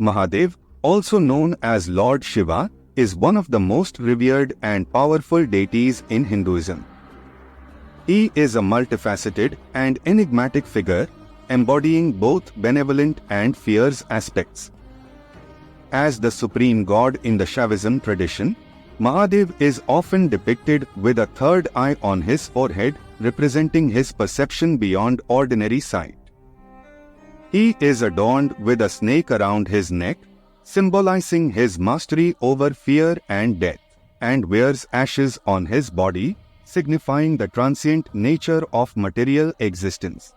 Mahadev, also known as Lord Shiva, is one of the most revered and powerful deities in Hinduism. He is a multifaceted and enigmatic figure, embodying both benevolent and fierce aspects. As the supreme god in the Shaivism tradition, Mahadev is often depicted with a third eye on his forehead, representing his perception beyond ordinary sight. He is adorned with a snake around his neck, symbolizing his mastery over fear and death, and wears ashes on his body, signifying the transient nature of material existence.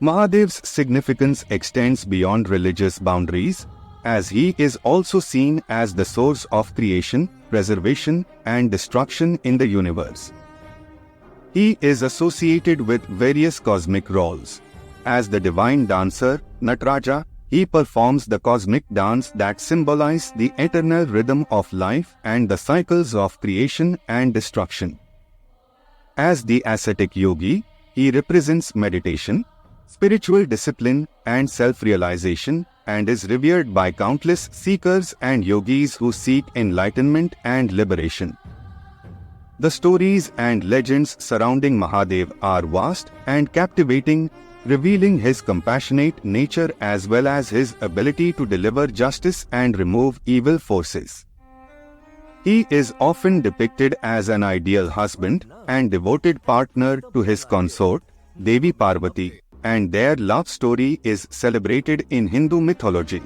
Mahadev's significance extends beyond religious boundaries, as he is also seen as the source of creation, preservation, and destruction in the universe. He is associated with various cosmic roles. As the divine dancer, Nataraja, he performs the cosmic dance that symbolize the eternal rhythm of life and the cycles of creation and destruction. As the ascetic yogi, he represents meditation, spiritual discipline, and self-realization, and is revered by countless seekers and yogis who seek enlightenment and liberation. The stories and legends surrounding Mahadev are vast and captivating, revealing his compassionate nature as well as his ability to deliver justice and remove evil forces. He is often depicted as an ideal husband and devoted partner to his consort, Devi Parvati, and their love story is celebrated in Hindu mythology.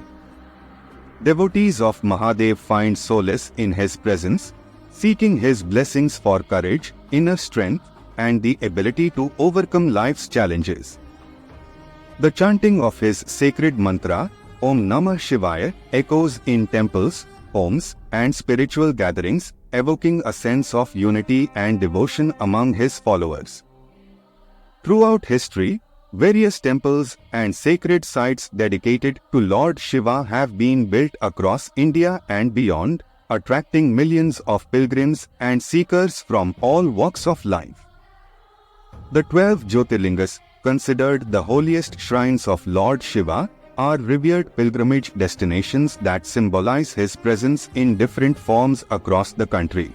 Devotees of Mahadev find solace in his presence, seeking his blessings for courage, inner strength, and the ability to overcome life's challenges. The chanting of his sacred mantra, Om Namah Shivaya, echoes in temples, homes, and spiritual gatherings, evoking a sense of unity and devotion among his followers. Throughout history, various temples and sacred sites dedicated to Lord Shiva have been built across India and beyond, attracting millions of pilgrims and seekers from all walks of life. The 12 Jyotirlingas, considered the holiest shrines of Lord Shiva, are revered pilgrimage destinations that symbolize his presence in different forms across the country.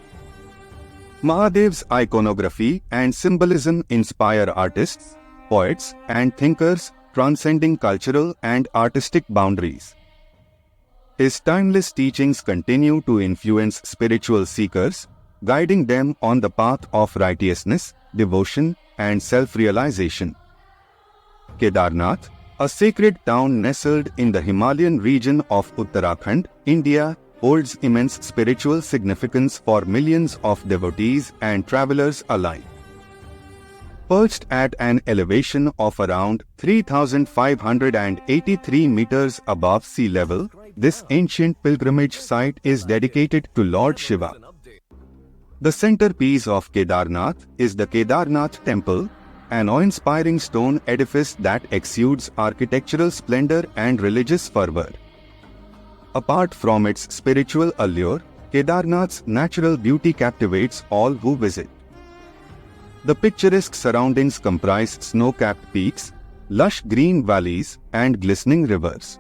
Mahadev's iconography and symbolism inspire artists, poets, and thinkers, transcending cultural and artistic boundaries. His timeless teachings continue to influence spiritual seekers, guiding them on the path of righteousness, devotion, and self-realization. Kedarnath, a sacred town nestled in the Himalayan region of Uttarakhand, India, holds immense spiritual significance for millions of devotees and travelers alike. Perched at an elevation of around 3,583 meters above sea level, this ancient pilgrimage site is dedicated to Lord Shiva. The centerpiece of Kedarnath is the Kedarnath Temple, an awe-inspiring stone edifice that exudes architectural splendor and religious fervor. Apart from its spiritual allure, Kedarnath's natural beauty captivates all who visit. The picturesque surroundings comprise snow-capped peaks, lush green valleys, and glistening rivers.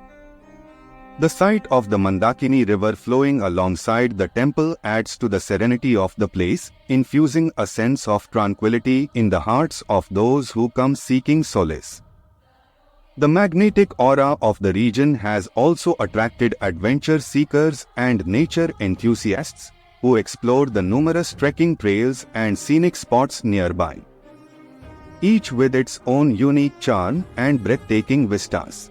The sight of the Mandakini River flowing alongside the temple adds to the serenity of the place, infusing a sense of tranquility in the hearts of those who come seeking solace. The magnetic aura of the region has also attracted adventure seekers and nature enthusiasts who explore the numerous trekking trails and scenic spots nearby, each with its own unique charm and breathtaking vistas.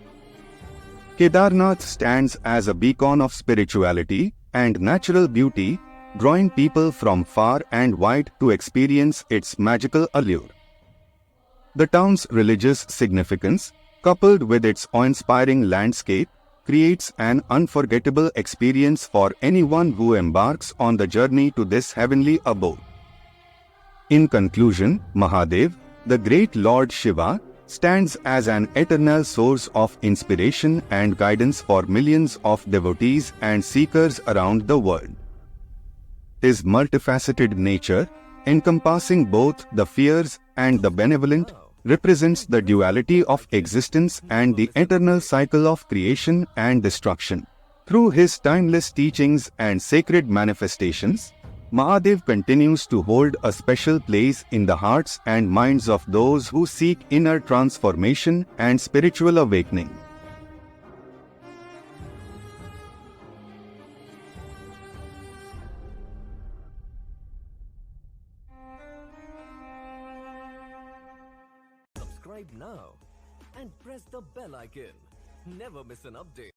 Kedarnath stands as a beacon of spirituality and natural beauty, drawing people from far and wide to experience its magical allure. The town's religious significance, coupled with its awe-inspiring landscape, creates an unforgettable experience for anyone who embarks on the journey to this heavenly abode. In conclusion, Mahadev, the great Lord Shiva, stands as an eternal source of inspiration and guidance for millions of devotees and seekers around the world. His multifaceted nature, encompassing both the fierce and the benevolent, represents the duality of existence and the eternal cycle of creation and destruction. Through his timeless teachings and sacred manifestations, Mahadev continues to hold a special place in the hearts and minds of those who seek inner transformation and spiritual awakening. Subscribe now and press the bell icon. Never miss an update.